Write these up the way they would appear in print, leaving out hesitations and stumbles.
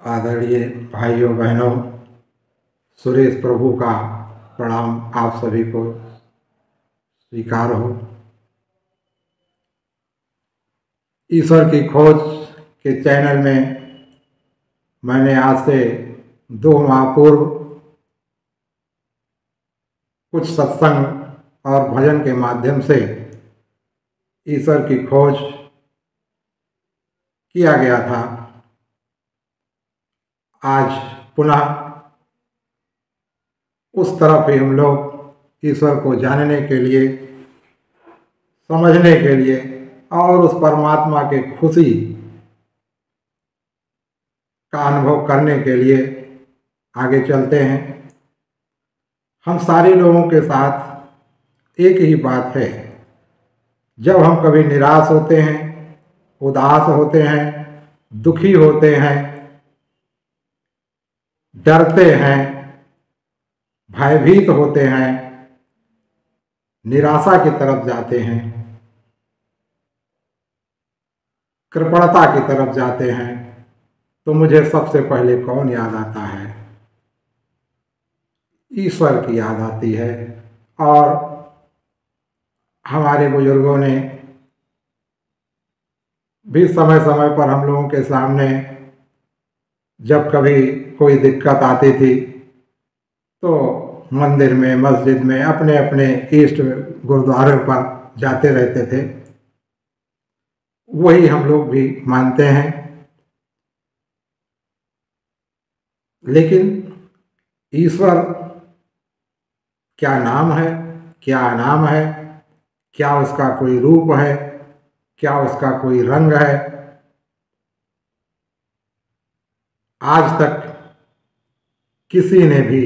आदरणीय भाइयों बहनों, सुरेश प्रभु का प्रणाम आप सभी को स्वीकार हो। ईश्वर की खोज के चैनल में मैंने आज से 2 माह पूर्व कुछ सत्संग और भजन के माध्यम से ईश्वर की खोज किया गया था। आज पुनः उस तरफ ही हम लोग ईश्वर को जानने के लिए, समझने के लिए और उस परमात्मा के खुशी का अनुभव करने के लिए आगे चलते हैं। हम सारे लोगों के साथ एक ही बात है, जब हम कभी निराश होते हैं, उदास होते हैं, दुखी होते हैं, डरते हैं, भयभीत होते हैं, निराशा की तरफ जाते हैं, कृपणता की तरफ जाते हैं, तो मुझे सबसे पहले कौन याद आता है? ईश्वर की याद आती है। और हमारे बुजुर्गों ने भी समय समय पर हम लोगों के सामने जब कभी कोई दिक्कत आती थी तो मंदिर में, मस्जिद में, अपने अपने इष्ट गुरुद्वारे पर जाते रहते थे। वही हम लोग भी मानते हैं। लेकिन ईश्वर क्या नाम है, क्या नाम है, क्या उसका कोई रूप है, क्या उसका कोई रंग है, आज तक किसी ने भी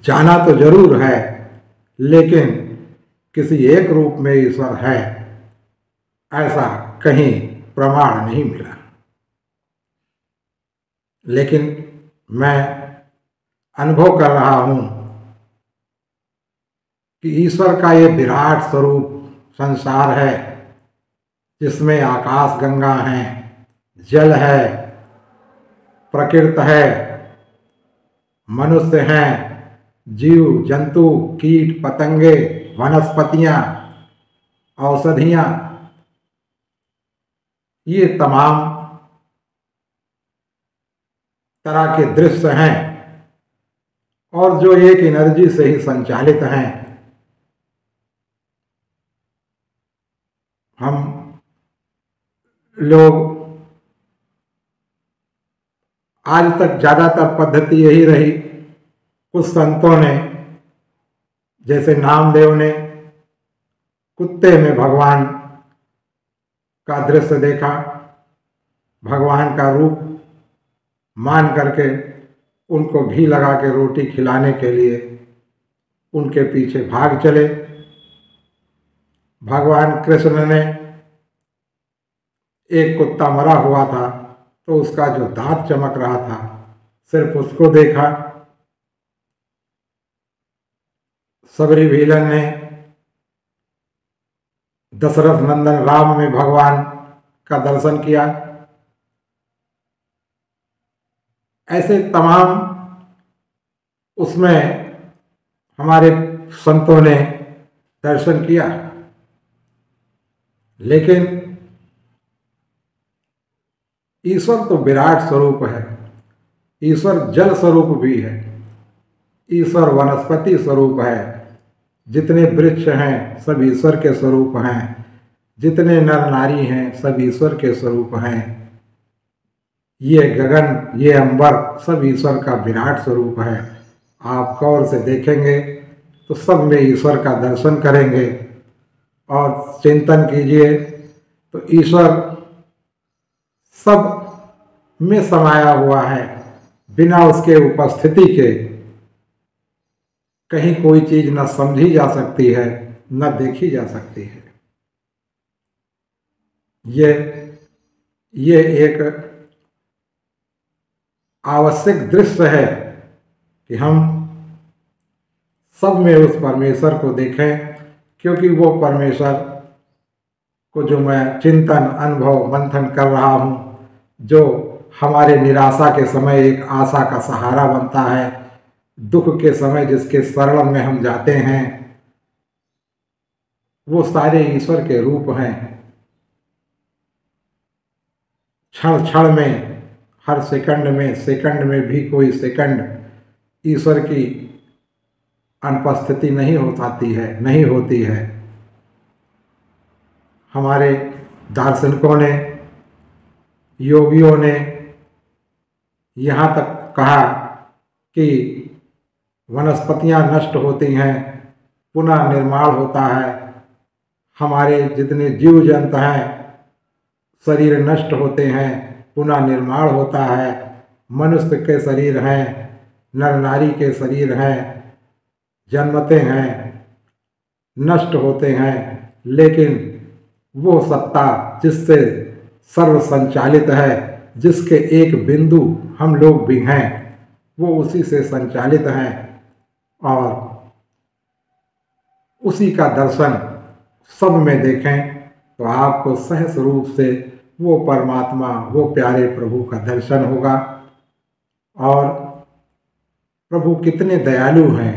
जाना तो जरूर है, लेकिन किसी एक रूप में ईश्वर है ऐसा कहीं प्रमाण नहीं मिला। लेकिन मैं अनुभव कर रहा हूं कि ईश्वर का ये विराट स्वरूप संसार है, जिसमें आकाश गंगा है, जल है, प्रकृति है, मनुष्य हैं, जीव जंतु, कीट पतंगे, वनस्पतियां, औषधियां, ये तमाम तरह के दृश्य हैं और जो एक एनर्जी से ही संचालित हैं। हम लोग आज तक ज़्यादातर पद्धति यही रही, कुछ संतों ने, जैसे नामदेव ने कुत्ते में भगवान का दृश्य देखा, भगवान का रूप मान करके उनको घी लगा के रोटी खिलाने के लिए उनके पीछे भाग चले। भगवान कृष्ण ने एक कुत्ता मरा हुआ था तो उसका जो दांत चमक रहा था, सिर्फ उसको देखा। सबरी भीलन ने दशरथ नंदन राम में भगवान का दर्शन किया। ऐसे तमाम उसमें हमारे संतों ने दर्शन किया। लेकिन ईश्वर तो विराट स्वरूप है, ईश्वर जल स्वरूप भी है, ईश्वर वनस्पति स्वरूप है, जितने वृक्ष हैं सब ईश्वर के स्वरूप हैं, जितने नर नारी हैं सब ईश्वर के स्वरूप हैं, ये गगन, ये अंबर सब ईश्वर का विराट स्वरूप है। आप गौर से देखेंगे तो सब में ईश्वर का दर्शन करेंगे और चिंतन कीजिए तो ईश्वर सब में समाया हुआ है। बिना उसके उपस्थिति के कहीं कोई चीज न समझी जा सकती है, न देखी जा सकती है। ये एक आवश्यक दृश्य है कि हम सब में उस परमेश्वर को देखें, क्योंकि वो परमेश्वर को जो मैं चिंतन अनुभव मंथन कर रहा हूँ, जो हमारे निराशा के समय एक आशा का सहारा बनता है, दुख के समय जिसके शरण में हम जाते हैं, वो सारे ईश्वर के रूप हैं। क्षण क्षण में, हर सेकंड में भी कोई सेकंड ईश्वर की अनुपस्थिति नहीं होती है। हमारे दार्शनिकों ने, योगियों ने यहाँ तक कहा कि वनस्पतियाँ नष्ट होती हैं, पुनः निर्माण होता है। हमारे जितने जीव जंतु हैं, शरीर नष्ट होते हैं, पुनः निर्माण होता है। मनुष्य के शरीर हैं, नर नारी के शरीर हैं, जन्मते हैं, नष्ट होते हैं, लेकिन वो सत्ता जिससे सर्व संचालित है, जिसके एक बिंदु हम लोग भी हैं, वो उसी से संचालित हैं और उसी का दर्शन सब में देखें तो आपको सहज रूप से वो परमात्मा, वो प्यारे प्रभु का दर्शन होगा। और प्रभु कितने दयालु हैं।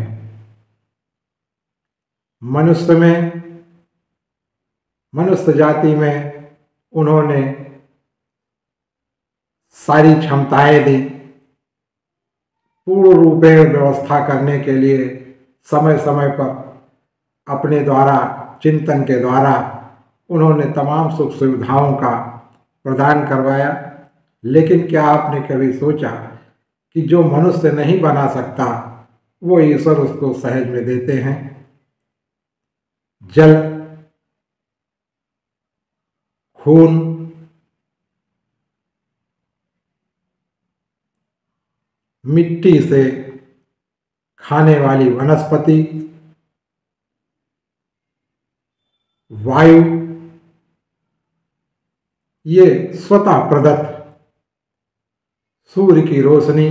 मनुष्य जाति में उन्होंने सारी क्षमताएं दी, पूर्ण रूपेण व्यवस्था करने के लिए समय समय पर अपने द्वारा, चिंतन के द्वारा उन्होंने तमाम सुख सुविधाओं का प्रदान करवाया। लेकिन क्या आपने कभी सोचा कि जो मनुष्य नहीं बना सकता, वो ईश्वर उसको सहज में देते हैं। जल, खून, मिट्टी से खाने वाली वनस्पति, वायु, ये स्वतः प्रदत्त, सूर्य की रोशनी,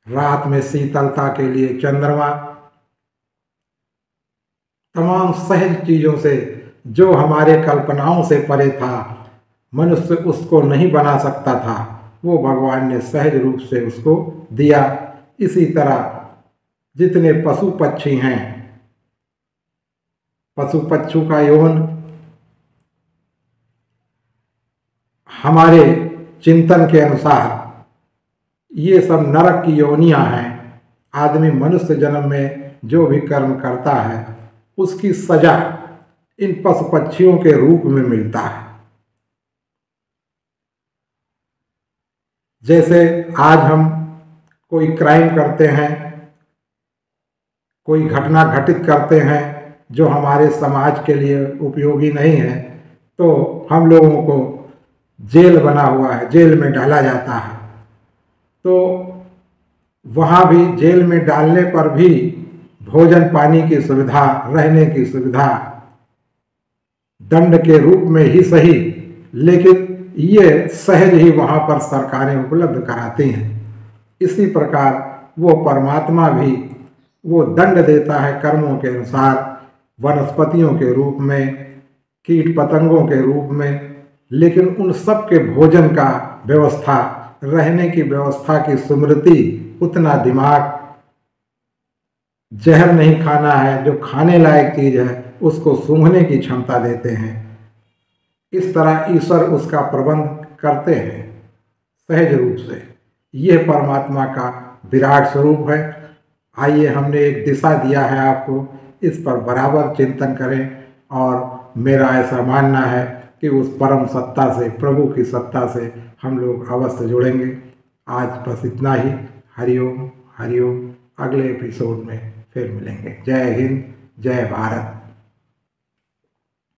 रात में शीतलता के लिए चंद्रमा, तमाम सहज चीजों से जो हमारे कल्पनाओं से परे था, मनुष्य उसको नहीं बना सकता था, वो भगवान ने सहज रूप से उसको दिया। इसी तरह जितने पशु पक्षी हैं, पशु पक्षियों का यौन हमारे चिंतन के अनुसार ये सब नरक की योनियां हैं। आदमी मनुष्य जन्म में जो भी कर्म करता है, उसकी सजा इन पशु पक्षियों के रूप में मिलता है। जैसे आज हम कोई क्राइम करते हैं, कोई घटना घटित करते हैं जो हमारे समाज के लिए उपयोगी नहीं है, तो हम लोगों को जेल बना हुआ है, जेल में डाला जाता है। तो वहाँ भी जेल में डालने पर भी भोजन पानी की सुविधा, रहने की सुविधा दंड के रूप में ही सही, लेकिन ये सहज ही वहाँ पर सरकारें उपलब्ध कराती हैं। इसी प्रकार वो परमात्मा भी वो दंड देता है कर्मों के अनुसार, वनस्पतियों के रूप में, कीट पतंगों के रूप में। लेकिन उन सब के भोजन का व्यवस्था, रहने की व्यवस्था की स्मृति, उतना दिमाग, जहर नहीं खाना है, जो खाने लायक चीज है उसको सूंघने की क्षमता देते हैं। इस तरह ईश्वर उसका प्रबंध करते हैं सहज रूप से। यह परमात्मा का विराट स्वरूप है। आइए, हमने एक दिशा दिया है आपको, इस पर बराबर चिंतन करें। और मेरा ऐसा मानना है कि उस परम सत्ता से, प्रभु की सत्ता से हम लोग अवश्य जुड़ेंगे। आज बस इतना ही। हरिओम हरिओम। अगले एपिसोड में फिर मिलेंगे। जय हिंद, जय भारत।